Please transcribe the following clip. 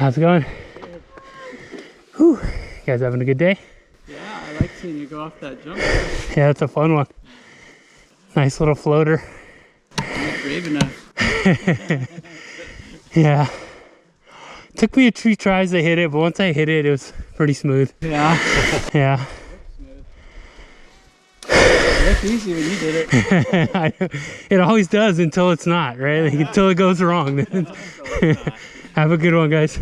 How's it going? Whew. You guys having a good day? Yeah, I like seeing you go off that jump. Yeah, it's a fun one. Nice little floater. I'm not brave enough. Yeah. Took me a few tries to hit it, but once I hit it, it was pretty smooth. Yeah. Yeah. It looked easy when you did it. It always does until it's not, right? Like, until it goes wrong. Have a good one, guys.